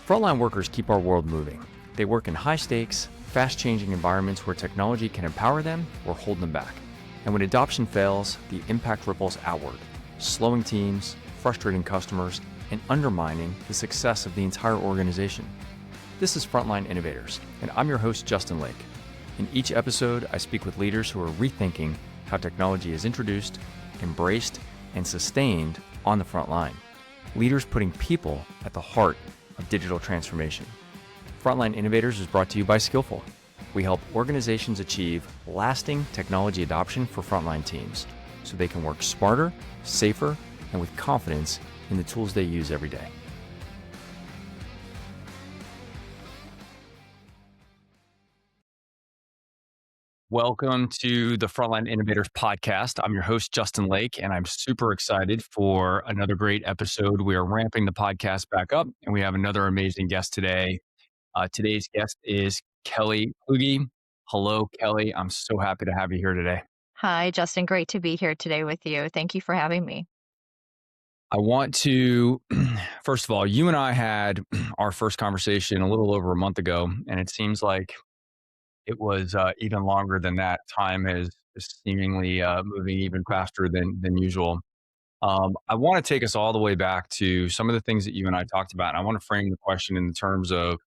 Frontline workers keep our world moving. They work in high-stakes, fast-changing environments where technology can empower them or hold them back. And when adoption fails, the impact ripples outward, slowing teams, frustrating customers, and undermining the success of the entire organization. This is Frontline Innovators, and I'm your host, Justin Lake. In each episode, I speak with leaders who are rethinking how technology is introduced, embraced, and sustained on the front line. Leaders putting people at the heart of digital transformation. Frontline Innovators is brought to you by Skillful. We help organizations achieve lasting technology adoption for frontline teams so they can work smarter, safer, and with confidence in the tools they use every day. Welcome to the Frontline Innovators Podcast. I'm your host, Justin Lake, and I'm super excited for another great episode. We are ramping the podcast back up, and we have another amazing guest today. Today's guest is Kelly Kluge. Hello, Kelly. I'm so happy to have you here today. Hi, Justin. Great to be here today with you. Thank you for having me. I want to, first of all, you and I had our first conversation a little over a month ago, and it seems like it was even longer than that. Time is seemingly moving even faster than usual. I want to take us all the way back to some of the things that you and I talked about. And I want to frame the question in terms of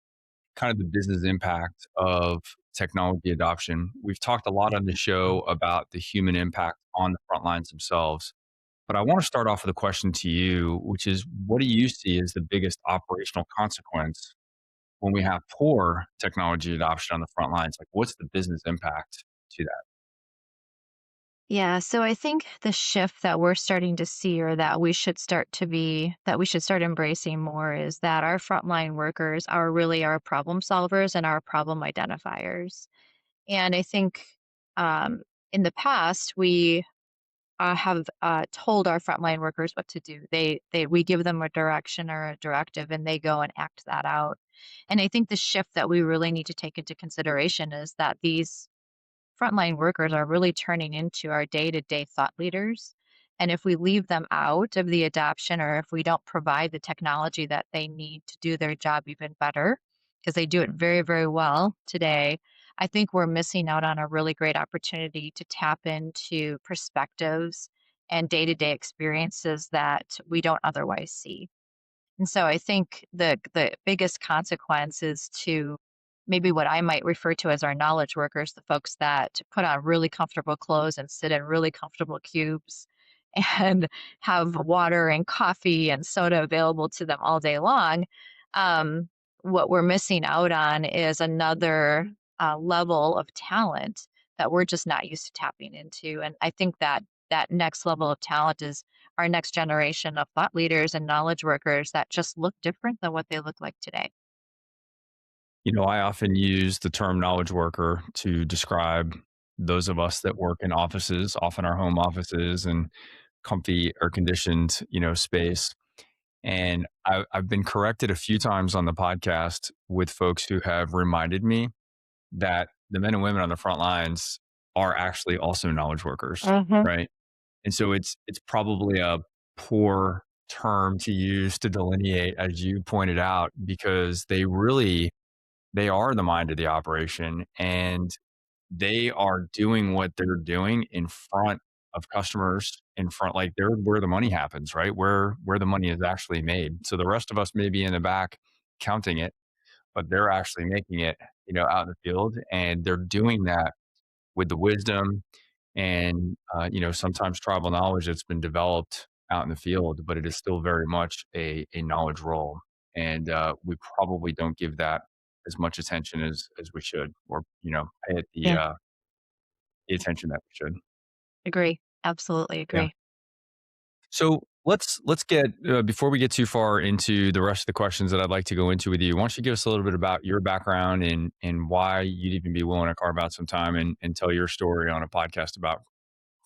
kind of the business impact of technology adoption. We've talked a lot on the show about the human impact on the front lines themselves. But I want to start off with a question to you, which is, what do you see as the biggest operational consequence when we have poor technology adoption on the front lines? Like, what's the business impact to that? Yeah, so I think the shift that we're starting to see, or that we should start embracing more, is that our frontline workers are really our problem solvers and our problem identifiers. And I think in the past, we have told our frontline workers what to do. We give them a direction or a directive, and they go and act that out. And I think the shift that we really need to take into consideration is that these frontline workers are really turning into our day-to-day thought leaders. And if we leave them out of the adoption, or if we don't provide the technology that they need to do their job even better, because they do it very, very well today, I think we're missing out on a really great opportunity to tap into perspectives and day-to-day experiences that we don't otherwise see. And so I think the biggest consequence is to maybe what I might refer to as our knowledge workers, the folks that put on really comfortable clothes and sit in really comfortable cubes and have water and coffee and soda available to them all day long. Um, what we're missing out on is another level of talent that we're just not used to tapping into. And I think that that next level of talent is our next generation of thought leaders and knowledge workers that just look different than what they look like today. You know, I often use the term knowledge worker to describe those of us that work in offices, often our home offices and comfy air conditioned, space. And I've been corrected a few times on the podcast with folks who have reminded me that the men and women on the front lines are actually also knowledge workers, Hmm. right? And so it's probably a poor term to use to delineate, as you pointed out, because they are the mind of the operation, and they are doing what they're doing in front of customers, in front, like, they're where the money happens, right? Where the money is actually made. So the rest of us may be in the back counting it, but they're actually making it, out in the field, and they're doing that with the wisdom and sometimes tribal knowledge that's been developed out in the field, but it is still very much a knowledge role, and we probably don't give that as much attention as we should, or pay it Yeah, the attention that we should. agree. Absolutely Yeah. agree. So let's get before we get too far into the rest of the questions that I'd like to go into with you. Why don't you give us a little bit about your background and why you'd even be willing to carve out some time and tell your story on a podcast about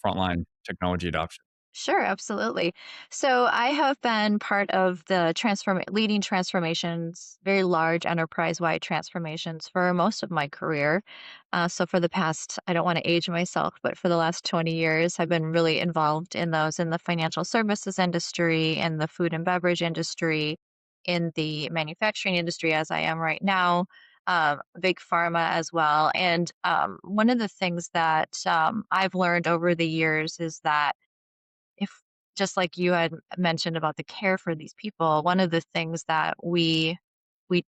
frontline technology adoption. Sure, absolutely. So I have been part of the leading transformations, very large enterprise-wide transformations for most of my career. So for the past, I don't want to age myself, but for the last 20 years, I've been really involved in those in the financial services industry and the food and beverage industry. in the manufacturing industry as I am right now, big pharma as well. And one of the things that I've learned over the years is that if just like you had mentioned about the care for these people, one of the things that we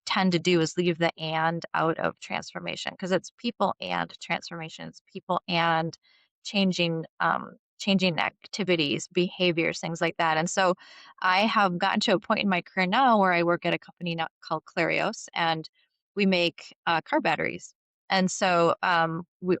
tend to do is leave the and out of transformation because it's people and transformations, people and changing activities, behaviors, things like that. And so I have gotten to a point in my career now where I work at a company now called Clarios, and we make car batteries. And so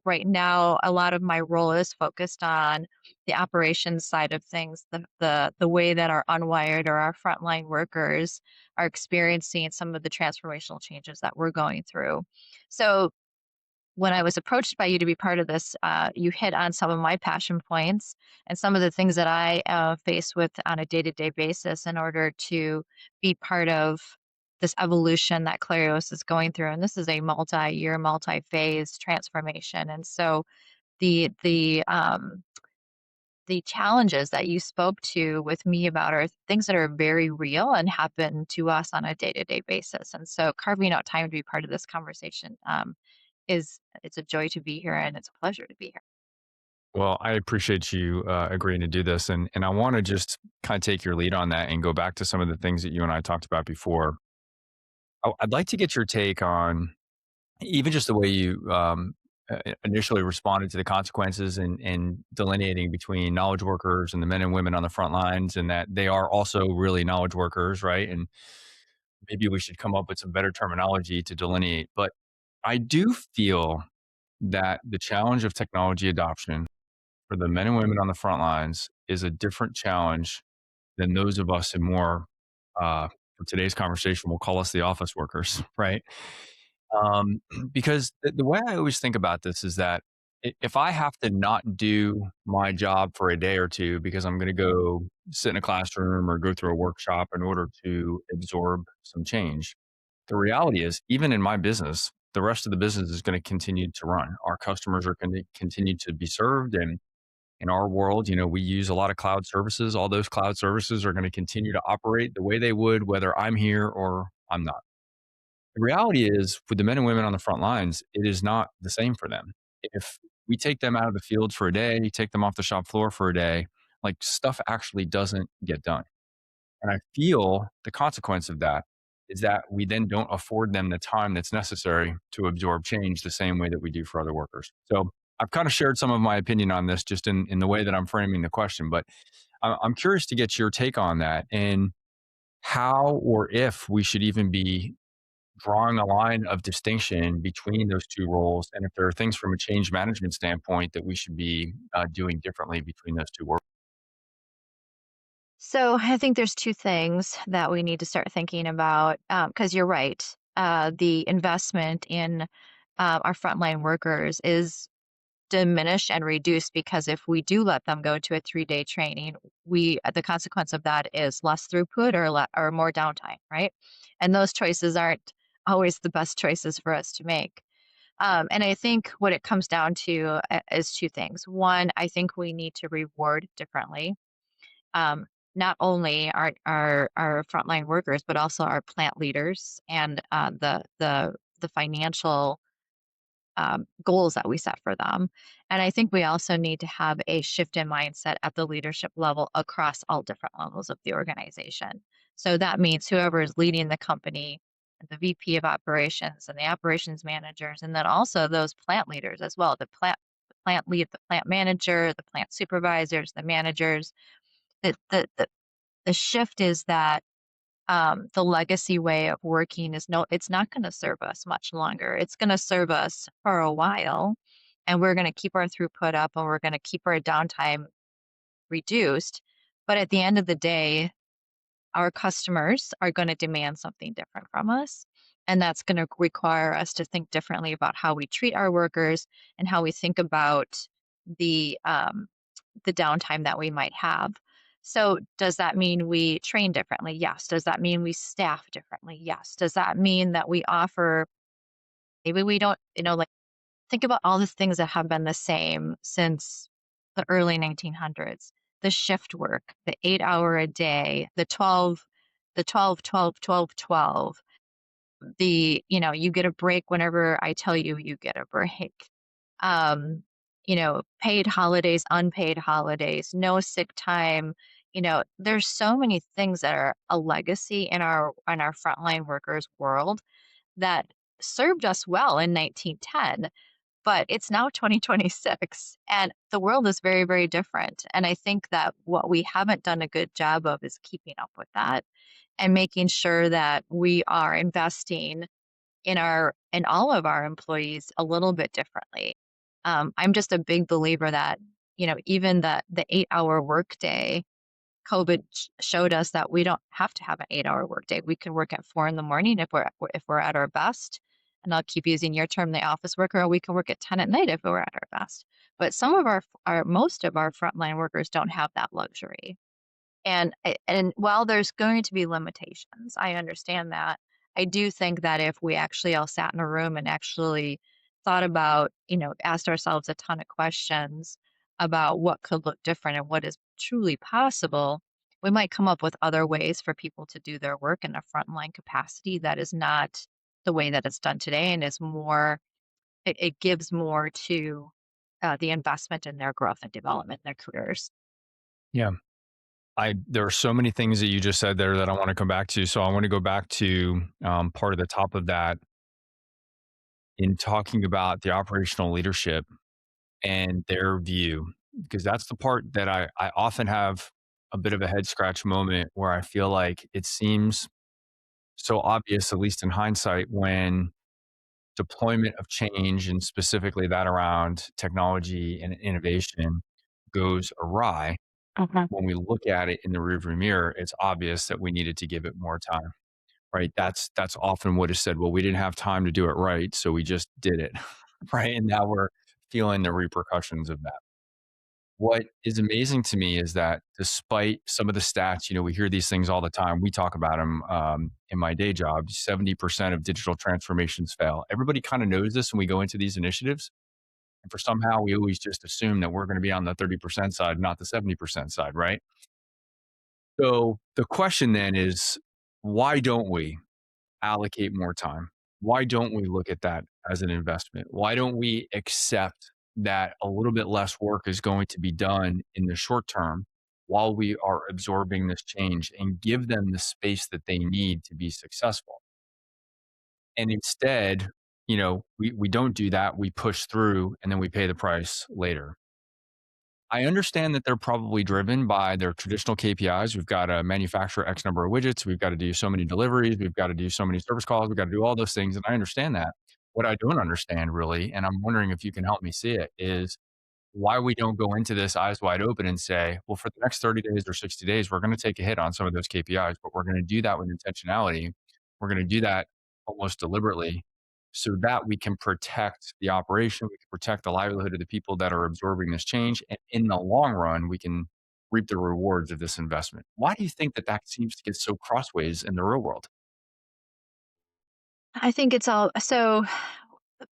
right now, a lot of my role is focused on the operations side of things, the way that our unwired or our frontline workers are experiencing some of the transformational changes that we're going through. So when I was approached by you to be part of this, you hit on some of my passion points and some of the things that I face with on a day-to-day basis in order to be part of this evolution that Clarios is going through. And this is a multi-year, multi-phase transformation. And so the the challenges that you spoke to with me about are things that are very real and happen to us on a day-to-day basis. And so carving out time to be part of this conversation is it's a joy to be here and it's a pleasure to be here. Well, I appreciate you agreeing to do this, and I want to just kind of take your lead on that and go back to some of the things that you and I talked about before. I'd like to get your take on even just the way you initially responded to the consequences and delineating between knowledge workers and the men and women on the front lines, and that they are also really knowledge workers, right? And maybe we should come up with some better terminology to delineate. But I do feel that the challenge of technology adoption for the men and women on the front lines is a different challenge than those of us in more, for today's conversation, we'll call us the office workers, right? Because the way I always think about this is that if I have to not do my job for a day or two because I'm going to go sit in a classroom or go through a workshop in order to absorb some change, the reality is, even in my business, the rest of the business is going to continue to run. Our customers are going to continue to be served. And in our world, we use a lot of cloud services. All those cloud services are going to continue to operate the way they would, whether I'm here or I'm not. The reality is, with the men and women on the front lines, it is not the same for them. If we take them out of the fields for a day, take them off the shop floor for a day, like stuff actually doesn't get done. And I feel the consequence of that is that we then don't afford them the time that's necessary to absorb change the same way that we do for other workers. So I've kind of shared some of my opinion on this just in the way that I'm framing the question, but I'm curious to get your take on that and how or if we should even be drawing a line of distinction between those two roles, and if there are things from a change management standpoint that we should be doing differently between those two worlds. So I think there's two things that we need to start thinking about because you're right. The investment in our frontline workers is diminished and reduced because if we do let them go to a 3-day training, the consequence of that is less throughput or more downtime, right? And those choices aren't always the best choices for us to make. And I think what it comes down to is two things. One, I think we need to reward differently. Not only our frontline workers, but also our plant leaders and the financial goals that we set for them. And I think we also need to have a shift in mindset at the leadership level across all different levels of the organization. So that means whoever is leading the company, the VP of operations and the operations managers, and then also those plant leaders as well, the plant lead, the plant manager, the plant supervisors, the managers. The shift is that the legacy way of working is it's not going to serve us much longer. It's going to serve us for a while, and we're going to keep our throughput up and we're going to keep our downtime reduced. But at the end of the day, our customers are going to demand something different from us. And that's going to require us to think differently about how we treat our workers and how we think about the downtime that we might have. So does that mean we train differently? Yes. Does that mean we staff differently? Yes. Does that mean that we offer, maybe we don't, like think about all the things that have been the same since the early 1900s. The shift work, the 8-hour a day, the the 12, 12, 12, 12. You get a break whenever I tell you you get a break. Um, paid holidays, unpaid holidays, no sick time. There's so many things that are a legacy in our frontline workers world that served us well in 1910, but it's now 2026 and the world is very, very different. And I think that what we haven't done a good job of is keeping up with that and making sure that we are investing in all of our employees a little bit differently. I'm just a big believer that, even the 8-hour workday, COVID showed us that we don't have to have an 8-hour workday. We can work at 4 in the morning if we're at our best. And I'll keep using your term, the office worker, or we can work at 10 at night if we're at our best. But some of our most of our frontline workers don't have that luxury. And while there's going to be limitations, I understand that. I do think that if we actually all sat in a room and actually thought about, asked ourselves a ton of questions about what could look different and what is truly possible, we might come up with other ways for people to do their work in a frontline capacity that is not the way that it's done today and is more, it gives more to the investment in their growth and development in their careers. Yeah. There are so many things that you just said there that I want to come back to. So I want to go back to part of the top of that in talking about the operational leadership and their view, because that's the part that I often have a bit of a head scratch moment where I feel like it seems so obvious, at least in hindsight, when deployment of change and specifically that around technology and innovation goes awry. Mhm. When we look at it in the rearview mirror, it's obvious that we needed to give it more time, right? That's often what is said. Well, we didn't have time to do it right, so we just did it, right? And now we're feeling the repercussions of that. What is amazing to me is that despite some of the stats, we hear these things all the time. We talk about them in my day job. 70% of digital transformations fail. Everybody kind of knows this when we go into these initiatives. And for somehow we always just assume that we're going to be on the 30% side, not the 70% side, right? So the question then is, why don't we allocate more time? Why don't we look at that as an investment? Why don't we accept that a little bit less work is going to be done in the short term while we are absorbing this change and give them the space that they need to be successful? And instead, we don't do that. We push through and then we pay the price later. I understand that they're probably driven by their traditional KPIs. We've got to manufacture X number of widgets. We've got to do so many deliveries. We've got to do so many service calls. We've got to do all those things. And I understand that. What I don't understand really, and I'm wondering if you can help me see it, is why we don't go into this eyes wide open and say, well, for the next 30 days or 60 days, we're going to take a hit on some of those KPIs, but we're going to do that with intentionality. We're going to do that almost deliberately so that we can protect the operation, we can protect the livelihood of the people that are absorbing this change. And in the long run, we can reap the rewards of this investment. Why do you think that that seems to get so crossways in the real world? I think it's all so.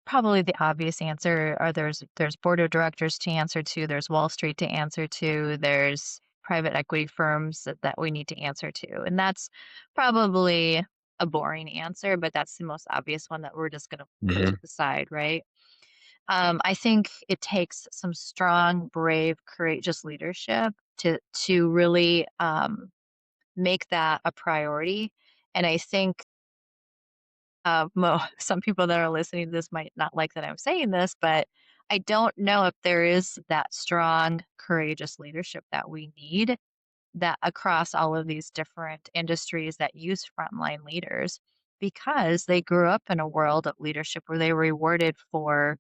Probably the obvious answer are there's board of directors to answer to, there's Wall Street to answer to, there's private equity firms that we need to answer to. And that's probably a boring answer, but that's the most obvious one that we're just going to put to Hmm. the side, right? I think it takes some strong, brave, courageous leadership to really make that a priority. And I think some people that are listening to this might not like that I'm saying this, but I don't know if there is that strong, courageous leadership that we need that across all of these different industries that use frontline leaders because they grew up in a world of leadership where they were rewarded for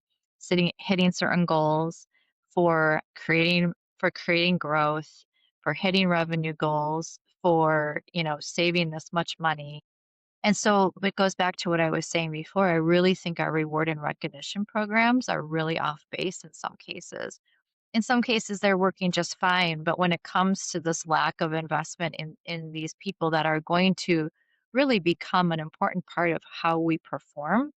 hitting certain goals, for creating growth, for hitting revenue goals, for saving this much money. And so it goes back to what I was saying before. I really think our reward and recognition programs are really off base in some cases. In some cases, they're working just fine. But when it comes to this lack of investment in these people that are going to really become an important part of how we perform,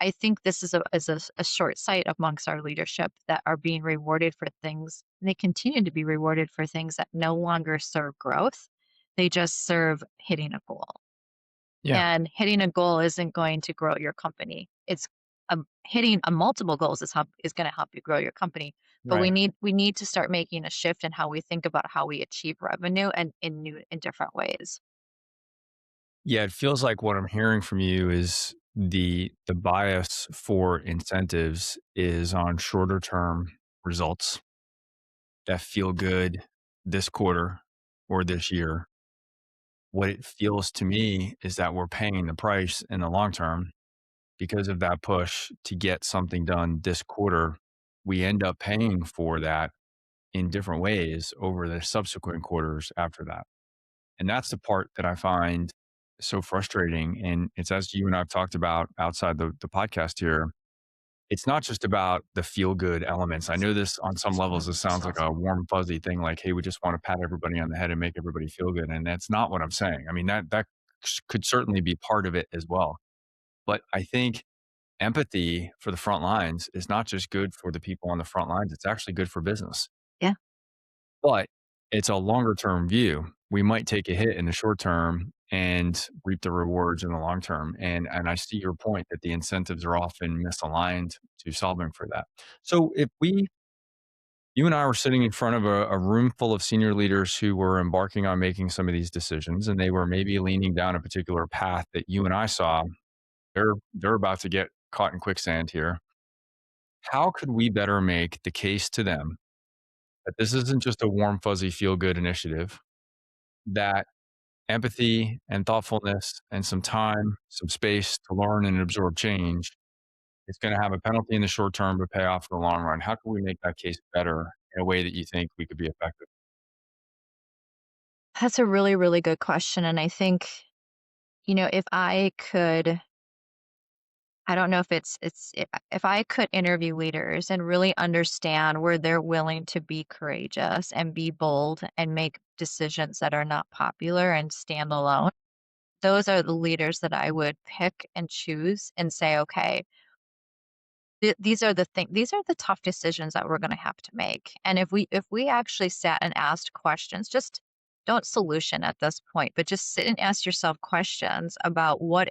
I think this is a short sight amongst our leadership that are being rewarded for things. And they continue to be rewarded for things that no longer serve growth. They just serve hitting a goal. Yeah. And hitting a goal isn't going to grow your company. It's hitting a multiple goals is going to help you grow your company. But Right. we need to start making a shift in how we think about how we achieve revenue and in different ways. Yeah, it feels like what I'm hearing from you is the bias for incentives is on shorter term results that feel good this quarter or this year. What it feels to me is that we're paying the price in the long term because of that push to get something done this quarter. We end up paying for that in different ways over the subsequent quarters after that. And that's the part that I find so frustrating. And it's as you and I've talked about outside the podcast here. It's not just about the feel good elements. I know this on some levels, this sounds like a warm, fuzzy thing like, hey, we just want to pat everybody on the head and make everybody feel good. And that's not what I'm saying. I mean, that could certainly be part of it as well. But I think empathy for the front lines is not just good for the people on the front lines, it's actually good for business. Yeah. But it's a longer term view. We might take a hit in the short term and reap the rewards in the long term. And I see your point that the incentives are often misaligned to solving for that. So if you and I were sitting in front of a room full of senior leaders who were embarking on making some of these decisions, and they were maybe leaning down a particular path that you and I saw, they're about to get caught in quicksand here. How could we better make the case to them that this isn't just a warm, fuzzy, feel good initiative, that empathy and thoughtfulness and some time, some space to learn and absorb change is going to have a penalty in the short term, but pay off in the long run? How can we make that case better in a way that you think we could be effective? That's a really, really good question. And I think, if I could, I don't know if if I could interview leaders and really understand where they're willing to be courageous and be bold and make decisions that are not popular and stand alone, those are the leaders that I would pick and choose and say, okay, these are the tough decisions that we're going to have to make. And if we actually sat and asked questions, just don't solution at this point, but just sit and ask yourself questions about what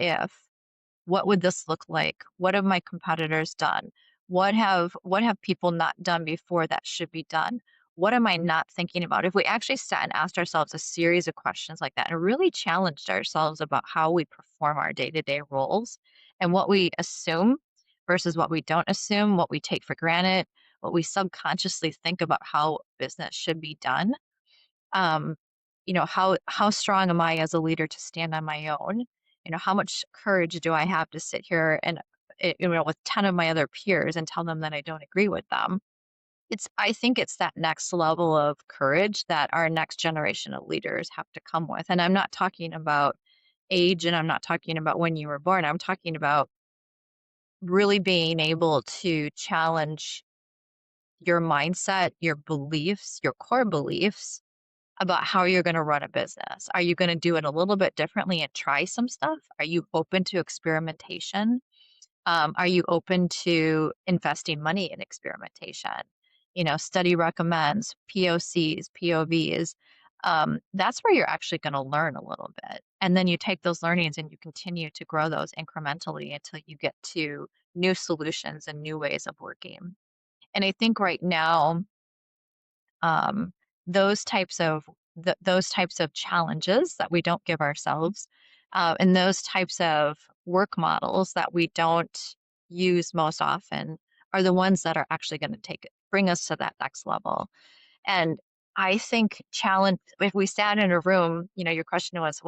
would this look like? What have my competitors done? What have people not done before that should be done? What am I not thinking about? If we actually sat and asked ourselves a series of questions like that and really challenged ourselves about how we perform our day-to-day roles and what we assume versus what we don't assume, what we take for granted, what we subconsciously think about how business should be done, um, how strong am I as a leader to stand on my own? How much courage do I have to sit here and with 10 of my other peers and tell them that I don't agree with them? I think it's that next level of courage that our next generation of leaders have to come with. And I'm not talking about age and I'm not talking about when you were born. I'm talking about really being able to challenge your mindset, your beliefs, your core beliefs about how you're going to run a business. Are you going to do it a little bit differently and try some stuff? Are you open to experimentation? Are you open to investing money in experimentation? Study recommends, POCs, POVs. That's where you're actually going to learn a little bit. And then you take those learnings and you continue to grow those incrementally until you get to new solutions and new ways of working. And I think right now, um, those types of challenges that we don't give ourselves, and those types of work models that we don't use most often are the ones that are actually going to bring us to that next level. And I think challenge if we sat in a room, your question was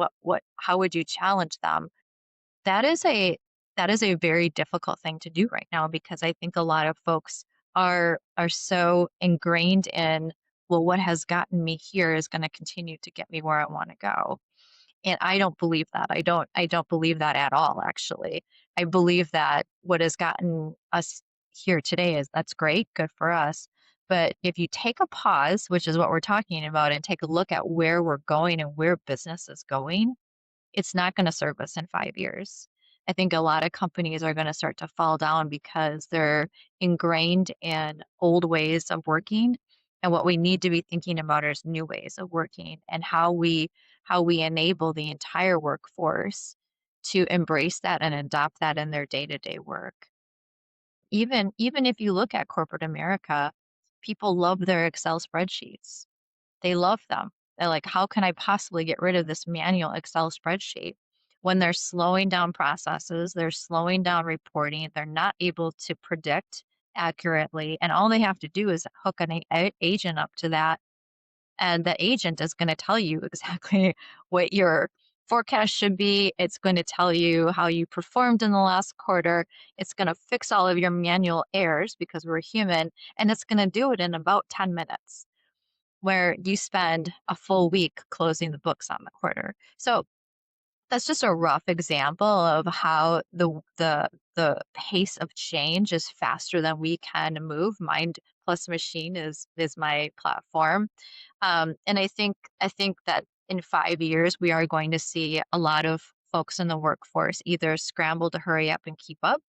how would you challenge them? That is a that is a very difficult thing to do right now because I think a lot of folks are so ingrained in, well, what has gotten me here is going to continue to get me where I want to go. And I don't believe that. I don't believe that at all, actually. I believe that what has gotten us here today is that's great, good for us. But if you take a pause, which is what we're talking about, and take a look at where we're going and where business is going, it's not gonna serve us in 5 years. I think a lot of companies are gonna start to fall down because they're ingrained in old ways of working, And what we need to be thinking about is new ways of working and how we enable the entire workforce to embrace that and adopt that in their day-to-day work. Even if you look at corporate America, people love their Excel spreadsheets. They love them. They're like, "How can I possibly get rid of this manual Excel spreadsheet?" When they're slowing down processes, they're slowing down reporting, they're not able to predict accurately, and all they have to do is hook an agent up to that, and the agent is gonna tell you exactly what your forecast should be. It's going to tell you how you performed in the last quarter. It's gonna fix all of your manual errors because we're human, and it's gonna do it in about 10 minutes, where you spend a full week closing the books on the quarter. So that's just a rough example of how the pace of change is faster than we can move. Mind plus machine is my platform. And I think that in 5 years we are going to see a lot of folks in the workforce either scramble to hurry up and keep up,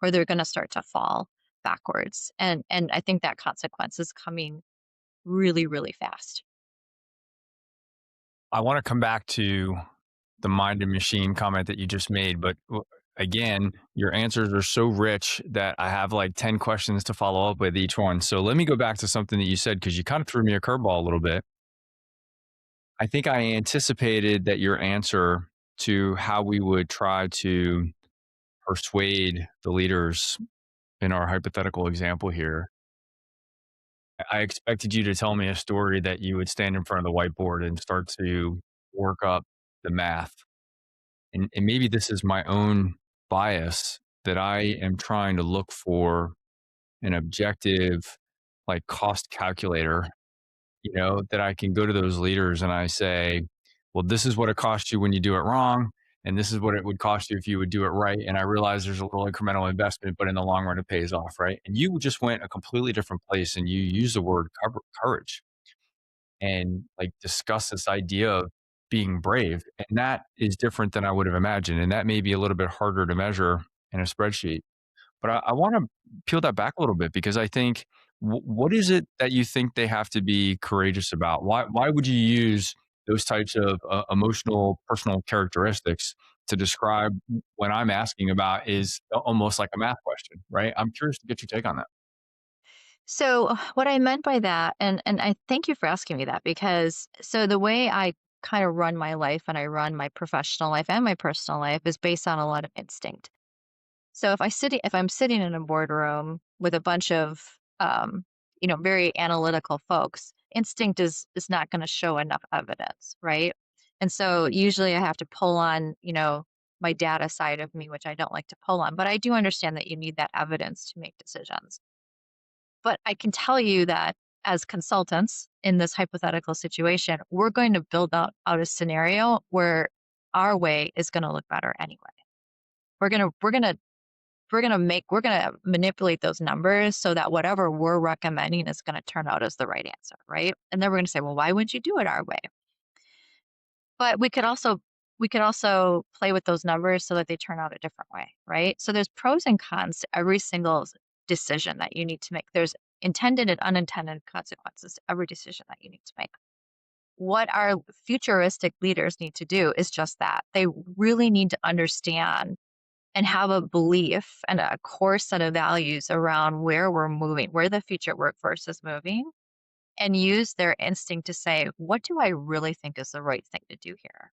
or they're going to start to fall backwards. And I think that consequence is coming really, really fast. I want to come back to the mind and machine comment that you just made, but again, your answers are so rich that I have like 10 questions to follow up with each one. So let me go back to something that you said, because you kind of threw me a curveball a little bit. I think I anticipated that your answer to how we would try to persuade the leaders in our hypothetical example here. I expected you to tell me a story that you would stand in front of the whiteboard and start to work up the math. And maybe this is my own bias, that I am trying to look for an objective, like, cost calculator, that I can go to those leaders and I say, well, this is what it costs you when you do it wrong. And this is what it would cost you if you would do it right. And I realize there's a little incremental investment, but in the long run, it pays off. Right. And you just went a completely different place and you used the word courage and like discuss this idea of being brave. And that is different than I would have imagined. And that may be a little bit harder to measure in a spreadsheet. But I want to peel that back a little bit, because I think, what is it that you think they have to be courageous about? Why would you use those types of emotional, personal characteristics to describe what I'm asking about is almost like a math question, right? I'm curious to get your take on that. So what I meant by that, and I thank you for asking me that, because so the way I kind of run my life and I run my professional life and my personal life is based on a lot of instinct. So if I'm sitting in a boardroom with a bunch of very analytical folks, instinct is not going to show enough evidence, right? And so usually I have to pull on, my data side of me, which I don't like to pull on, but I do understand that you need that evidence to make decisions. But I can tell you that as consultants in this hypothetical situation, we're going to build out a scenario where our way is going to look better anyway. We're going to manipulate those numbers so that whatever we're recommending is going to turn out as the right answer, right? And then we're going to say, well, why wouldn't you do it our way? But we could also play with those numbers so that they turn out a different way, right? So there's pros and cons to every single decision that you need to make. There's intended and unintended consequences to every decision that you need to make. What our futuristic leaders need to do is just that. They really need to understand and have a belief and a core set of values around where we're moving, where the future workforce is moving, and use their instinct to say, what do I really think is the right thing to do here?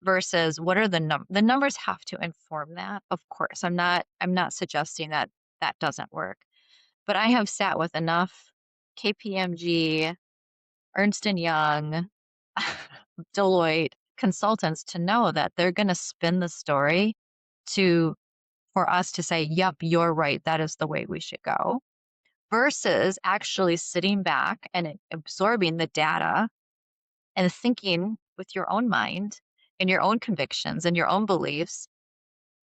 Versus what are the numbers have to inform that. Of course, I'm not suggesting that that doesn't work, but I have sat with enough KPMG, Ernst and Young, Deloitte consultants to know that they're going to spin the story to for us to say, yep, you're right, that is the way we should go, versus actually sitting back and absorbing the data and thinking with your own mind and your own convictions and your own beliefs.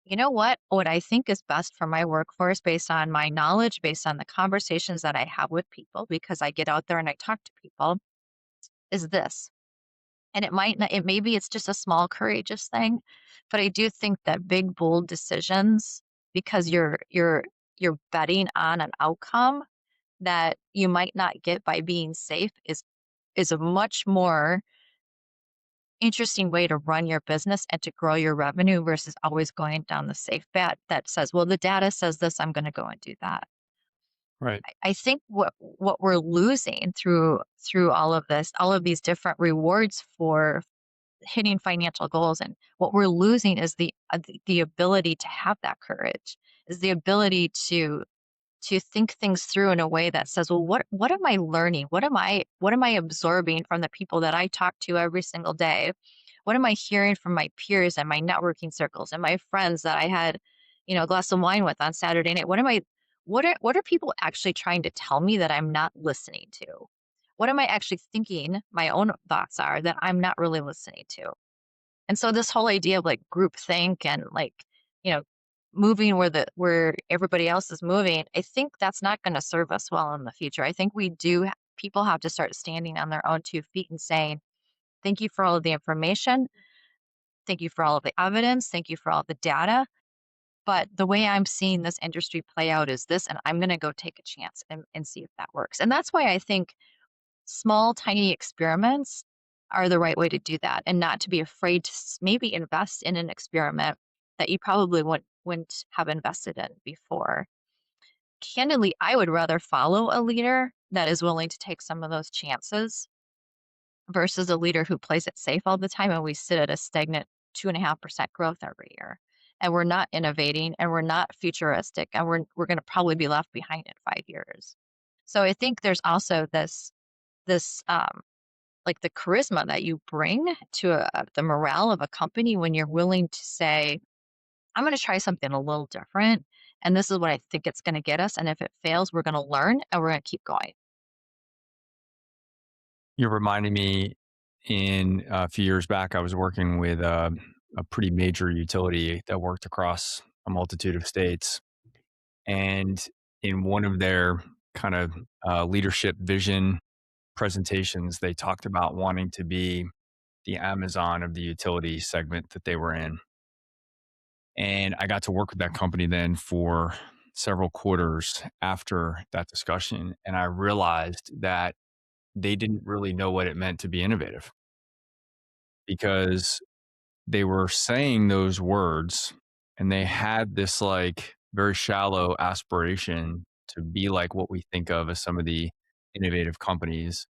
You know what I think is best for my workforce, based on my knowledge, based on the conversations that I have with people, because I get out there and I talk to people, is this. And it might not, maybe it's just a small courageous thing, but I do think that big bold decisions, because you're betting on an outcome, that you might not get by being safe is a much more interesting way to run your business and to grow your revenue versus always going down the safe bet that says, well, the data says this, I'm going to go and do that. Right. I think what we're losing through all of this, all of these different rewards for hitting financial goals, and what we're losing is the ability to have that courage, is the ability to think things through in a way that says, well, what am I learning? What am I absorbing from the people that I talk to every single day? What am I hearing from my peers and my networking circles and my friends that I had, a glass of wine with on Saturday night? What are people actually trying to tell me that I'm not listening to? What am I actually thinking my own thoughts are that I'm not really listening to? And so this whole idea of like group think and like, you know, moving where everybody else is moving, I think that's not going to serve us well in the future. I think people have to start standing on their own 2 feet and saying, thank you for all of the information. Thank you for all of the evidence. Thank you for all the data. But the way I'm seeing this industry play out is this, and I'm going to go take a chance and see if that works. And that's why I think small, tiny experiments are the right way to do that, and not to be afraid to maybe invest in an experiment that you probably wouldn't have invested in before. Candidly, I would rather follow a leader that is willing to take some of those chances versus a leader who plays it safe all the time and we sit at a stagnant 2.5% growth every year. And we're not innovating and we're not futuristic and we're going to probably be left behind in 5 years. So I think there's also this like the charisma that you bring to the morale of a company when you're willing to say, I'm going to try something a little different. And this is what I think it's going to get us. And if it fails, we're going to learn and we're going to keep going. You're reminding me in a few years back, I was working with a pretty major utility that worked across a multitude of states. And in one of their kind of leadership vision presentations, they talked about wanting to be the Amazon of the utility segment that they were in. And I got to work with that company then for several quarters after that discussion. And I realized that they didn't really know what it meant to be innovative because they were saying those words and they had this like very shallow aspiration to be like what we think of as some of the innovative companies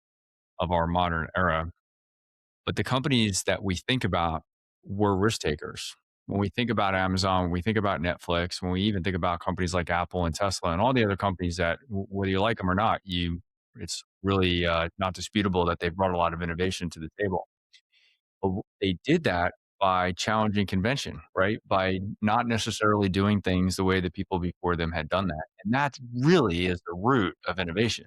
of our modern era. But the companies that we think about were risk takers. When we think about Amazon, when we think about Netflix, when we even think about companies like Apple and Tesla and all the other companies that, whether you like them or not, it's really not disputable that they've brought a lot of innovation to the table. But they did that by challenging convention, right? By not necessarily doing things the way that people before them had done that. And that really is the root of innovation.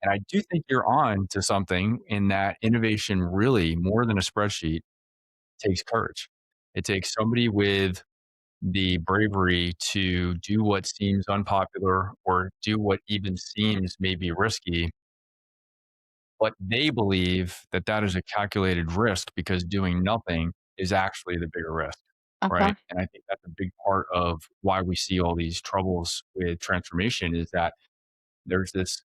And I do think you're on to something in that innovation really, more than a spreadsheet, takes courage. It takes somebody with the bravery to do what seems unpopular or do what even seems maybe risky, but they believe that that is a calculated risk because doing nothing is actually the bigger risk, Uh-huh. right? And I think that's a big part of why we see all these troubles with transformation is that there's this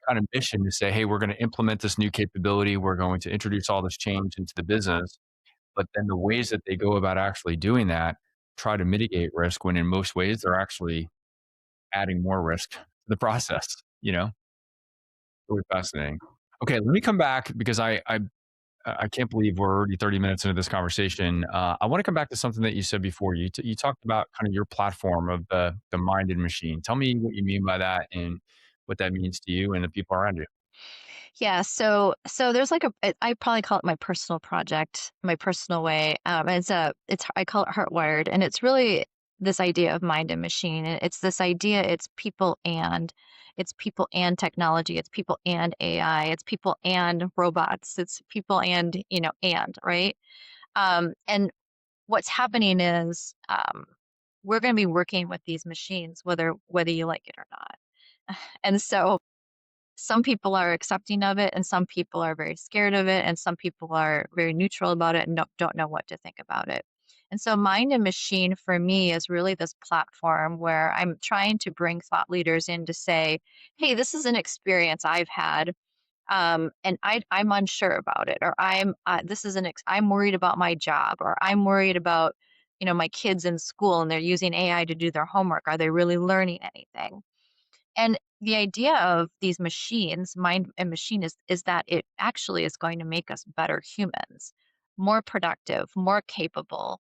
kind of mission to say, hey, we're going to implement this new capability. We're going to introduce all this change into the business. But then the ways that they go about actually doing that try to mitigate risk when in most ways they're actually adding more risk to the process, really fascinating. Okay, let me come back because I can't believe we're already 30 minutes into this conversation. I want to come back to something that you said before. You talked about kind of your platform of the mind and machine. Tell me what you mean by that and what that means to you and the people around you. Yeah, so there's like I probably call it my personal project, my personal way. I call it Heartwired, and it's really this idea of mind and machine. And it's this idea, it's people and technology, it's people and AI, it's people and robots, it's people and and right. And what's happening is we're going to be working with these machines, whether you like it or not. And so some people are accepting of it and some people are very scared of it and some people are very neutral about it and don't know what to think about it. And so Mind and Machine for me is really this platform where I'm trying to bring thought leaders in to say, hey, this is an experience I've had. And I'm unsure about it, or I'm worried about my job, or I'm worried about, my kids in school and they're using AI to do their homework. Are they really learning anything? And the idea of these machines, mind and machine, is that it actually is going to make us better humans, more productive, more capable.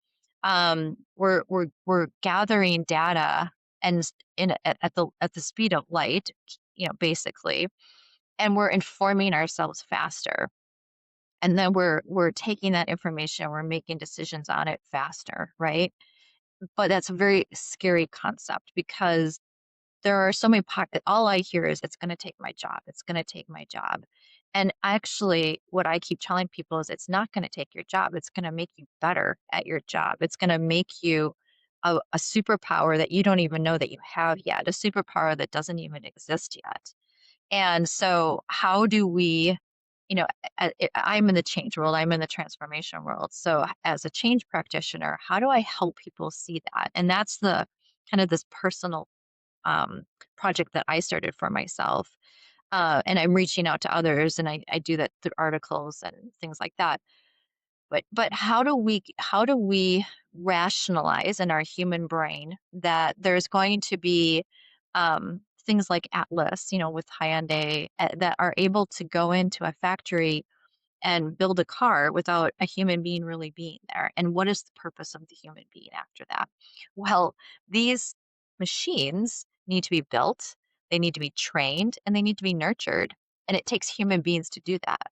We're gathering data and at the speed of light, basically, and we're informing ourselves faster. And then we're taking that information and we're making decisions on it faster, right? But that's a very scary concept because there are so many pockets. All I hear is it's going to take my job. It's going to take my job. And actually, what I keep telling people is it's not going to take your job. It's going to make you better at your job. It's going to make you a superpower that you don't even know that you have yet, a superpower that doesn't even exist yet. And so, how do we, I'm in the change world, I'm in the transformation world. So, as a change practitioner, how do I help people see that? And that's the kind of this personal um, project that I started for myself. And I'm reaching out to others, and I do that through articles and things like that. But how do we rationalize in our human brain that there's going to be things like Atlas, with Hyundai, that are able to go into a factory and build a car without a human being really being there? And what is the purpose of the human being after that? Well, these machines need to be built, they need to be trained, and they need to be nurtured. And it takes human beings to do that.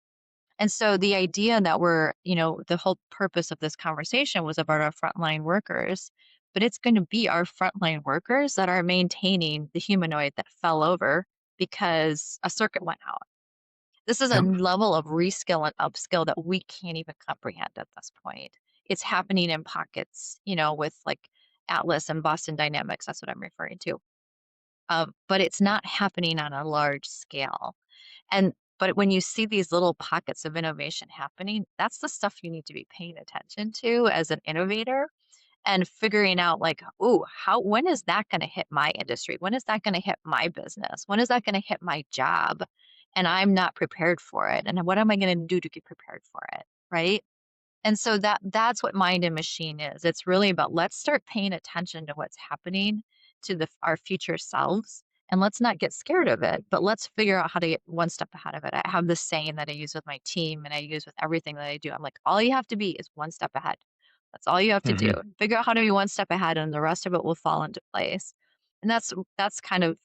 And so the idea that the whole purpose of this conversation was about our frontline workers, but it's going to be our frontline workers that are maintaining the humanoid that fell over because a circuit went out. This is a Yep. level of reskill and upskill that we can't even comprehend at this point. It's happening in pockets, with like Atlas and Boston Dynamics. That's what I'm referring to. But it's not happening on a large scale. But when you see these little pockets of innovation happening, that's the stuff you need to be paying attention to as an innovator and figuring out like, oh, when is that going to hit my industry? When is that going to hit my business? When is that going to hit my job? And I'm not prepared for it. And what am I going to do to get prepared for it? Right. And so that's what Mind and Machine is. It's really about let's start paying attention to what's happening to our future selves, and let's not get scared of it, but let's figure out how to get one step ahead of it. I have this saying that I use with my team and I use with everything that I do. I'm like, all you have to be is one step ahead. That's all you have to do. Mhm. Figure out how to be one step ahead and the rest of it will fall into place. And that's kind of,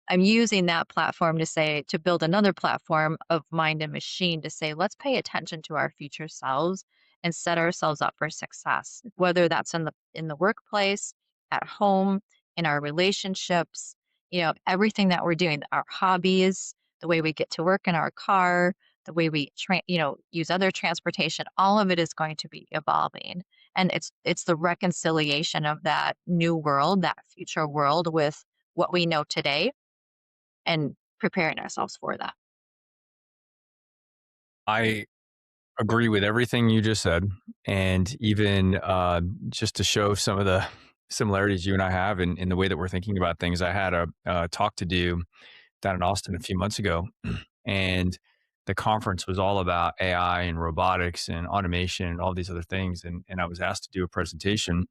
I'm using that platform to build another platform of Mind and Machine to say, let's pay attention to our future selves and set ourselves up for success, whether that's in the workplace, at home, in our relationships, everything that we're doing, our hobbies, the way we get to work in our car, the way we use other transportation, all of it is going to be evolving. And it's the reconciliation of that new world, that future world with what we know today and preparing ourselves for that. I agree with everything you just said. And even just to show some of the similarities you and I have in the way that we're thinking about things, I had a talk to do down in Austin a few months ago. And the conference was all about AI and robotics and automation and all these other things. And I was asked to do a presentation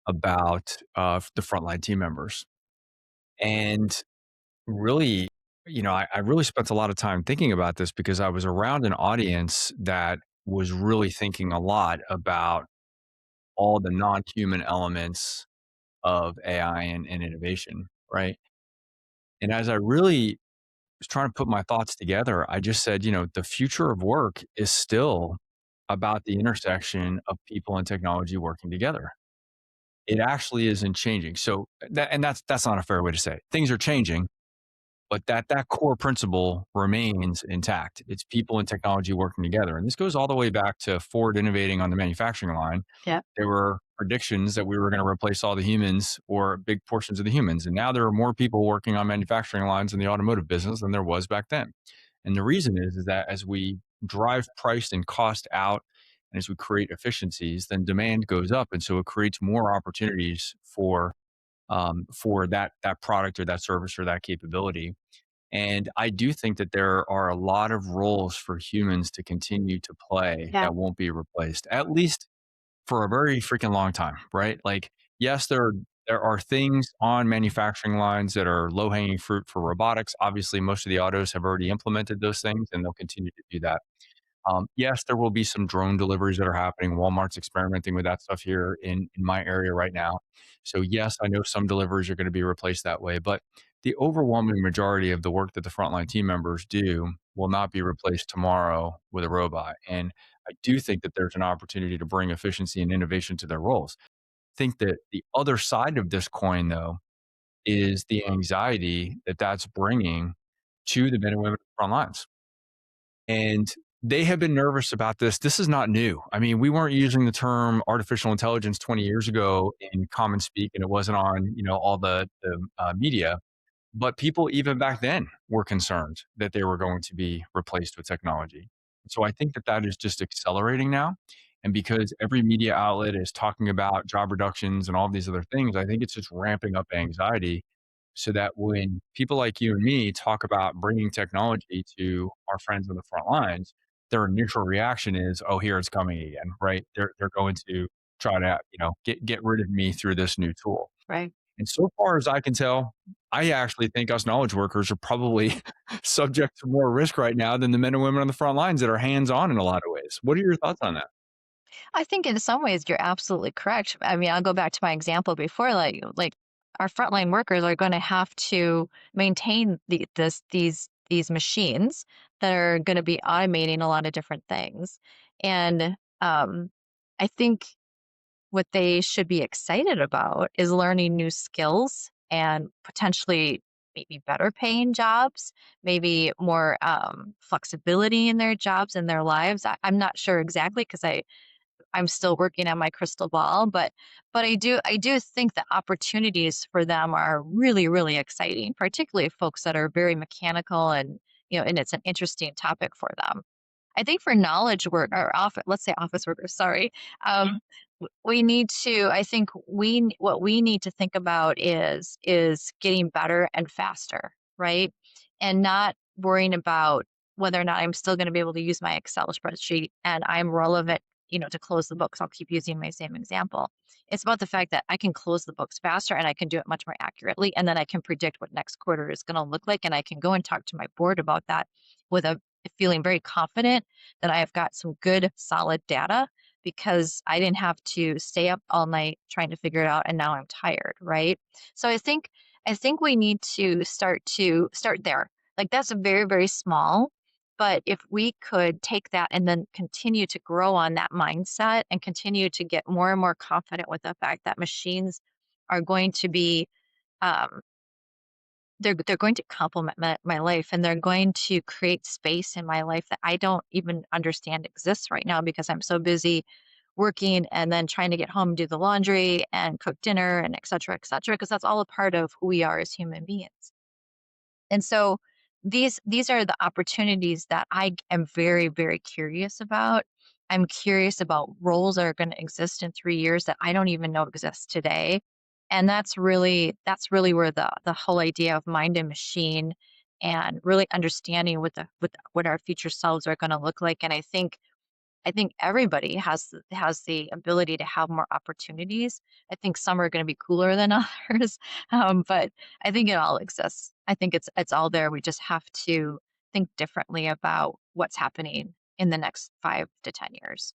about the frontline team members. And really, I really spent a lot of time thinking about this because I was around an audience that was really thinking a lot about all the non-human elements of AI and innovation, right? And as I really was trying to put my thoughts together, I just said, the future of work is still about the intersection of people and technology working together. It actually isn't changing. So that's not a fair way to say it. Things are changing, but that core principle remains intact. It's people and technology working together. And this goes all the way back to Ford innovating on the manufacturing line. Yeah. There were predictions that we were going to replace all the humans or big portions of the humans. And now there are more people working on manufacturing lines in the automotive business than there was back then. And the reason is that as we drive price and cost out And as we create efficiencies, then demand goes up. And so it creates more opportunities for that product or that service or that capability. And I do think that there are a lot of roles for humans to continue to play Yeah. that won't be replaced, at least for a very freaking long time, right? Like, yes, there are things on manufacturing lines that are low hanging fruit for robotics. Obviously, most of the autos have already implemented those things, and they'll continue to do that. Yes, there will be some drone deliveries that are happening. Walmart's experimenting with that stuff here in my area right now. So, yes, I know some deliveries are going to be replaced that way, but the overwhelming majority of the work that the frontline team members do will not be replaced tomorrow with a robot. And I do think that there's an opportunity to bring efficiency and innovation to their roles. I think that the other side of this coin, though, is the anxiety that that's bringing to the men and women on the front lines. And they have been nervous about this. This is not new. I mean, we weren't using the term artificial intelligence 20 years ago in common speak, and it wasn't on, all the media. But people even back then were concerned that they were going to be replaced with technology. So I think that that is just accelerating now. And because every media outlet is talking about job reductions and all these other things, I think it's just ramping up anxiety so that when people like you and me talk about bringing technology to our friends on the front lines, their initial reaction is, "Oh, here it's coming again," right? They're going to try to, get rid of me through this new tool. Right. And so far as I can tell, I actually think us knowledge workers are probably subject to more risk right now than the men and women on the front lines that are hands on in a lot of ways. What are your thoughts on that? I think in some ways you're absolutely correct. I mean, I'll go back to my example before, like our frontline workers are going to have to maintain these machines that are going to be automating a lot of different things, and I think what they should be excited about is learning new skills and potentially maybe better paying jobs, maybe more flexibility in their jobs and their lives. I'm not sure exactly because I'm still working on my crystal ball, but I do think the opportunities for them are really, really exciting, particularly folks that are very mechanical and and it's an interesting topic for them. I think for knowledge work or office, let's say office workers, sorry. We need to, I think what we need to think about is getting better and faster, right? And not worrying about whether or not I'm still going to be able to use my Excel spreadsheet and I'm relevant, to close the books. I'll keep using my same example. It's about the fact that I can close the books faster and I can do it much more accurately. And then I can predict what next quarter is going to look like. And I can go and talk to my board about that with a feeling very confident that I have got some good, solid data because I didn't have to stay up all night trying to figure it out and now I'm tired, right? So I think we need to start there. Like that's a very, very small, but if we could take that and then continue to grow on that mindset and continue to get more and more confident with the fact that machines are going to be um, they're going to complement my life and they're going to create space in my life that I don't even understand exists right now because I'm so busy working and then trying to get home, do the laundry and cook dinner and et cetera, because that's all a part of who we are as human beings. And so these are the opportunities that I am very, very curious about. I'm curious about roles that are going to exist in 3 years that I don't even know exist today. And that's really where the whole idea of mind and machine and really understanding what our future selves are going to look like. And I think everybody has the ability to have more opportunities. I think some are gonna be cooler than others, but I think it all exists. I think it's all there. We just have to think differently about what's happening in the next 5 to 10 years.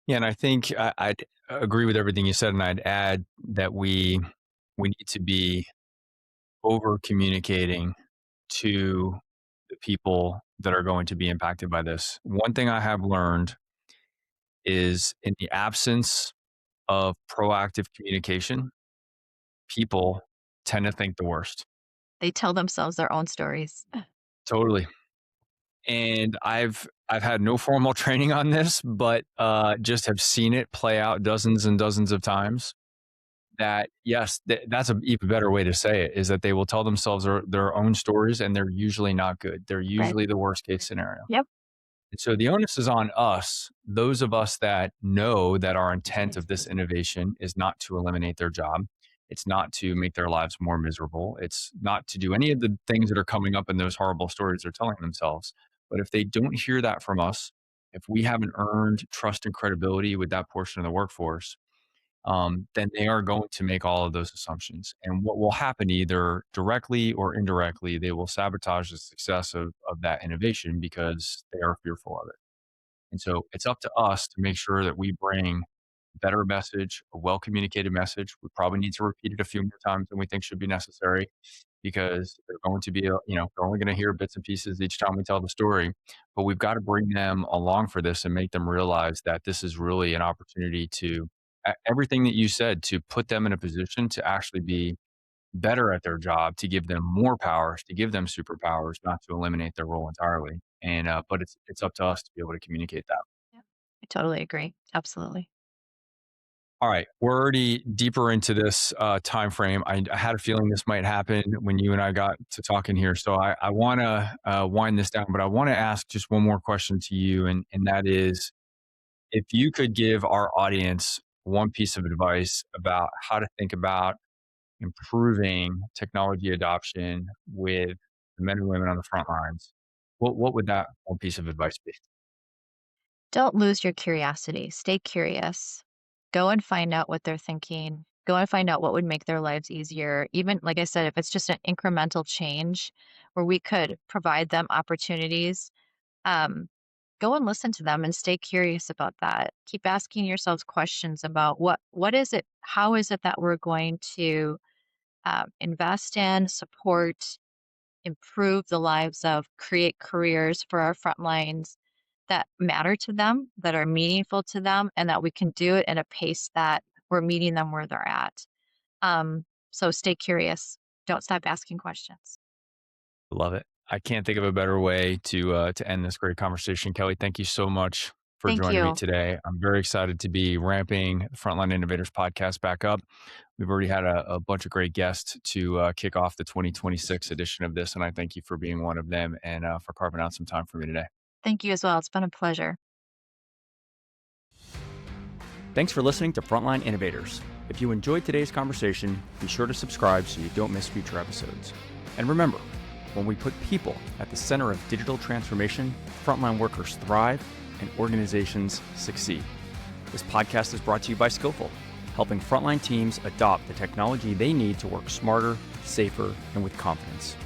Yeah, and I think I'd agree with everything you said, and I'd add that we need to be over communicating to the people that are going to be impacted by this. One thing I have learned is in the absence of proactive communication, people tend to think the worst. They tell themselves their own stories. Totally. And I've had no formal training on this, but just have seen it play out dozens and dozens of times. That yes, that's an even better way to say it is that they will tell themselves their own stories, and they're usually not good. They're Right. usually the worst case scenario. Yep. So the onus is on us, those of us that know that our intent of this innovation is not to eliminate their job. It's not to make their lives more miserable. It's not to do any of the things that are coming up in those horrible stories they're telling themselves. But if they don't hear that from us, if we haven't earned trust and credibility with that portion of the workforce, then they are going to make all of those assumptions. And what will happen, either directly or indirectly, they will sabotage the success of that innovation because they are fearful of it. And so it's up to us to make sure that we bring a better message, a well communicated message. We probably need to repeat it a few more times than we think should be necessary, because they're going to be, they're only going to hear bits and pieces each time we tell the story. But we've got to bring them along for this and make them realize that this is really an opportunity to everything that you said, to put them in a position to actually be better at their job, to give them more powers, to give them superpowers, not to eliminate their role entirely. And but it's up to us to be able to communicate that. Yeah. I totally agree. Absolutely. All right, we're already deeper into this time frame. I had a feeling this might happen when you and I got to talking here, so I want to wind this down. But I want to ask just one more question to you, and that is, if you could give our audience one piece of advice about how to think about improving technology adoption with the men and women on the front lines, what would that one piece of advice be? Don't lose your curiosity. Stay curious. Go and find out what they're thinking. Go and find out what would make their lives easier. Even, like I said, if it's just an incremental change where we could provide them opportunities, um, go and listen to them and stay curious about that. Keep asking yourselves questions about what is it, how is it that we're going to invest in, support, improve the lives of, create careers for our front lines that matter to them, that are meaningful to them, and that we can do it at a pace that we're meeting them where they're at. So stay curious. Don't stop asking questions. Love it. I can't think of a better way to end this great conversation. Kelly, thank you so much for Thank joining me you. today. I'm very excited to be ramping the Frontline Innovators podcast back up. We've already had a bunch of great guests to kick off the 2026 edition of this, and I thank you for being one of them and for carving out some time for me today. Thank you as well. It's been a pleasure. Thanks for listening to Frontline Innovators. If you enjoyed today's conversation, be sure to subscribe so you don't miss future episodes. And remember, when we put people at the center of digital transformation, frontline workers thrive and organizations succeed. This podcast is brought to you by Skillful, helping frontline teams adopt the technology they need to work smarter, safer, and with confidence.